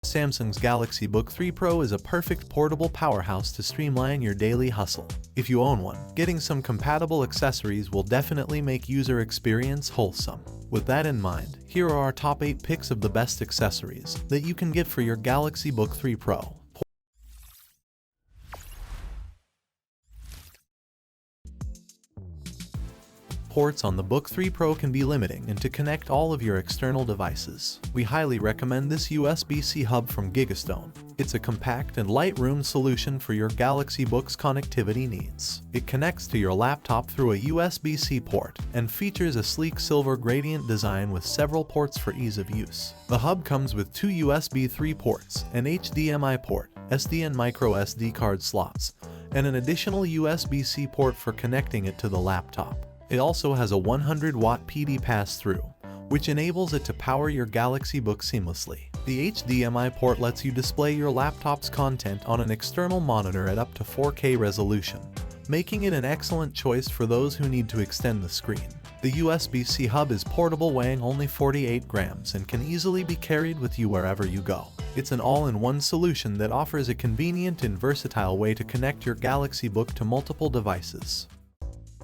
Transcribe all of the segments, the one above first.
Samsung's Galaxybook 3 Pro is a perfect portable powerhouse to streamline your daily hustle. If you own one, getting some compatible accessories will definitely make user experience wholesome. With that in mind, here are our top 8 picks of the best accessories that you can get for your Galaxybook 3 Pro. Ports on the Book 3 Pro can be limiting, and to connect all of your external devices, we highly recommend this USB-C hub from Gigastone. It's a compact and light-room solution for your Galaxybook's connectivity needs. It connects to your laptop through a USB-C port and features a sleek silver gradient design with several ports for ease of use. The hub comes with 2 USB 3 ports, an HDMI port, SD and micro SD card slots, and an additional USB-C port for connecting it to the laptop. It also has a 100-watt PD pass-through, which enables it to power your Galaxybook seamlessly. The HDMI port lets you display your laptop's content on an external monitor at up to 4K resolution, making it an excellent choice for those who need to extend the screen. The USB-C hub is portable, weighing only 48 grams and can easily be carried with you wherever you go. It's an all-in-one solution that offers a convenient and versatile way to connect your Galaxybook to multiple devices.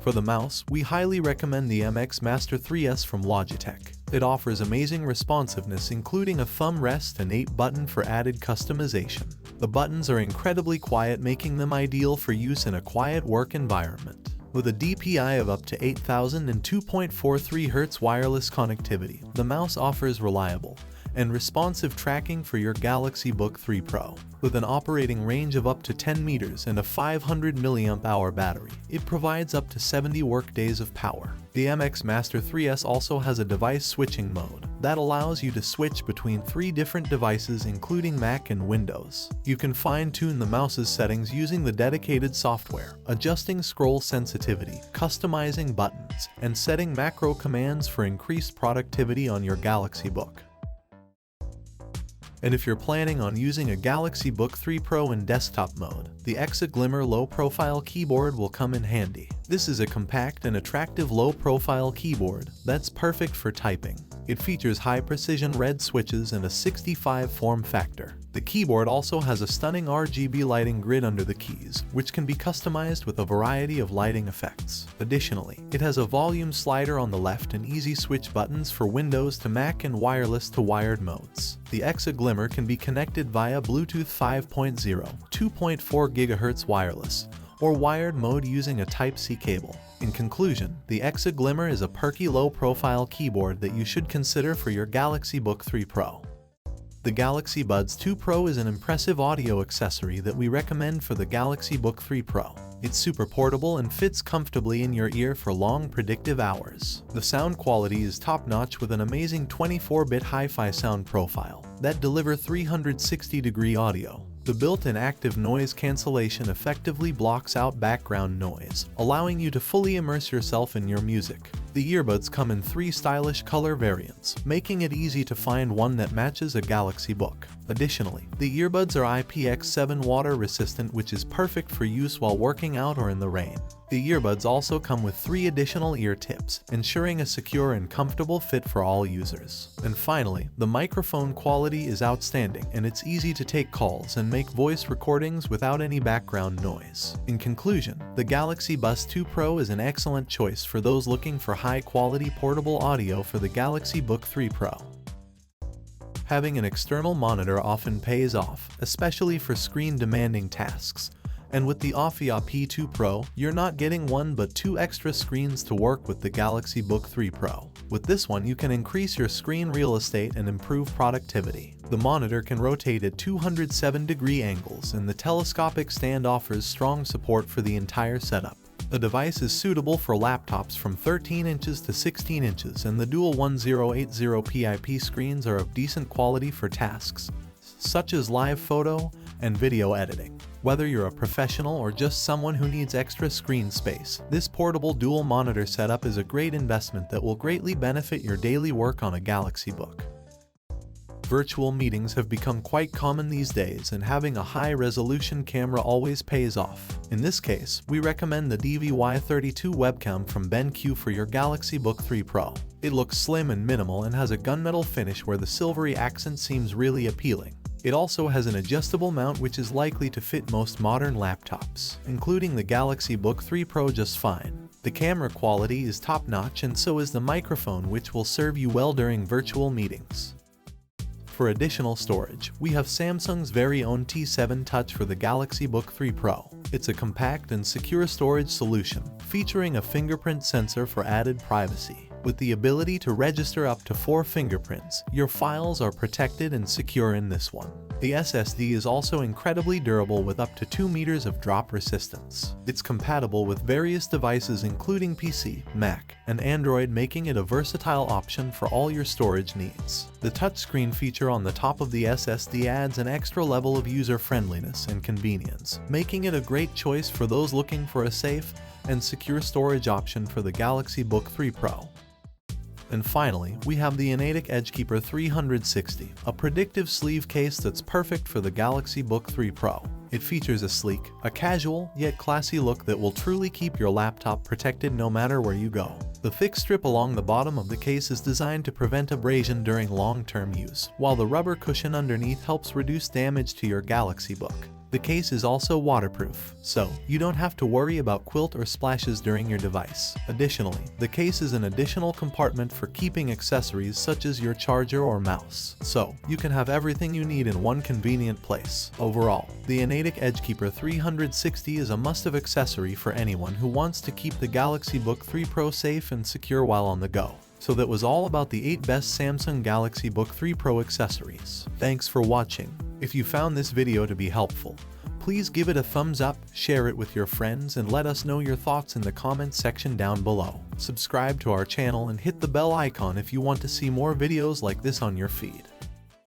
For the mouse, we highly recommend the MX Master 3S from Logitech. It offers amazing responsiveness, including a thumb rest and 8-button for added customization. The buttons are incredibly quiet, making them ideal for use in a quiet work environment. With a DPI of up to 8000 and 2.43 Hz wireless connectivity, the mouse offers reliable and responsive tracking for your Galaxybook 3 Pro. With an operating range of up to 10 meters and a 500 mAh battery, it provides up to 70 workdays of power. The MX Master 3S also has a device switching mode that allows you to switch between 3 different devices, including Mac and Windows. You can fine-tune the mouse's settings using the dedicated software, adjusting scroll sensitivity, customizing buttons, and setting macro commands for increased productivity on your Galaxybook. And if you're planning on using a Galaxybook 3 Pro in desktop mode, the Eksa Glimmer low-profile keyboard will come in handy. This is a compact and attractive low-profile keyboard that's perfect for typing. It features high-precision red switches and a 65 form factor. The keyboard also has a stunning RGB lighting grid under the keys, which can be customized with a variety of lighting effects. Additionally, it has a volume slider on the left and easy switch buttons for Windows to Mac and wireless to wired modes. The Eksa Glimmer can be connected via Bluetooth 5.0, 2.4 GHz wireless, or wired mode using a Type-C cable. In conclusion, the Eksa Glimmer is a perky low-profile keyboard that you should consider for your Galaxybook 3 Pro. The Galaxy Buds 2 Pro is an impressive audio accessory that we recommend for the Galaxybook 3 Pro. It's super portable and fits comfortably in your ear for long, predictive hours. The sound quality is top-notch with an amazing 24-bit hi-fi sound profile that delivers 360-degree audio. The built-in active noise cancellation effectively blocks out background noise, allowing you to fully immerse yourself in your music. The earbuds come in 3 stylish color variants, making it easy to find one that matches a Galaxybook. Additionally, the earbuds are IPX7 water resistant, which is perfect for use while working out or in the rain. The earbuds also come with 3 additional ear tips, ensuring a secure and comfortable fit for all users. And finally, the microphone quality is outstanding, and it's easy to take calls and make voice recordings without any background noise. In conclusion, the Galaxybook 2 Pro is an excellent choice for those looking for high-quality portable audio for the Galaxybook 3 Pro. Having an external monitor often pays off, especially for screen-demanding tasks. And with the Offiya P2 Pro, you're not getting 1 but 2 extra screens to work with the Galaxybook 3 Pro. With this one, you can increase your screen real estate and improve productivity. The monitor can rotate at 207-degree angles, and the telescopic stand offers strong support for the entire setup. The device is suitable for laptops from 13 inches to 16 inches, and the dual 1080 pip screens are of decent quality for tasks such as live photo and video editing. Whether you're a professional or just someone who needs extra screen space, this portable dual monitor setup is a great investment that will greatly benefit your daily work on a Galaxybook. Virtual meetings have become quite common these days, and having a high-resolution camera always pays off. In this case, we recommend the DVY32 webcam from BenQ for your Galaxybook 3 Pro. It looks slim and minimal and has a gunmetal finish where the silvery accent seems really appealing. It also has an adjustable mount which is likely to fit most modern laptops, including the galaxybook 3 Pro just fine. The camera quality is top-notch and so is the microphone, which will serve you well during virtual meetings. For additional storage, we have Samsung's very own T7 Touch for the galaxybook 3 Pro. It's a compact and secure storage solution, featuring a fingerprint sensor for added privacy. With the ability to register up to 4 fingerprints, your files are protected and secure in this one. The SSD is also incredibly durable with up to 2 meters of drop resistance. It's compatible with various devices including PC, Mac, and Android, making it a versatile option for all your storage needs. The touchscreen feature on the top of the SSD adds an extra level of user-friendliness and convenience, making it a great choice for those looking for a safe and secure storage option for the galaxybook 3 Pro. And finally, we have the iNatic EdgeKeeper 360, a predictive sleeve case that's perfect for the galaxybook 3 Pro. It features a sleek, casual, yet classy look that will truly keep your laptop protected no matter where you go. The thick strip along the bottom of the case is designed to prevent abrasion during long-term use, while the rubber cushion underneath helps reduce damage to your galaxybook. The case is also waterproof, so you don't have to worry about quilt or splashes during your device. Additionally, the case is an additional compartment for keeping accessories such as your charger or mouse, so you can have everything you need in one convenient place. Overall, the iNatic EdgeKeeper 360 is a must-have accessory for anyone who wants to keep the galaxybook 3 Pro safe and secure while on the go. So that was all about the 8 best Samsung galaxybook 3 Pro accessories. Thanks for watching. If you found this video to be helpful, please give it a thumbs up, share it with your friends, and let us know your thoughts in the comments section down below. Subscribe to our channel and hit the bell icon if you want to see more videos like this on your feed.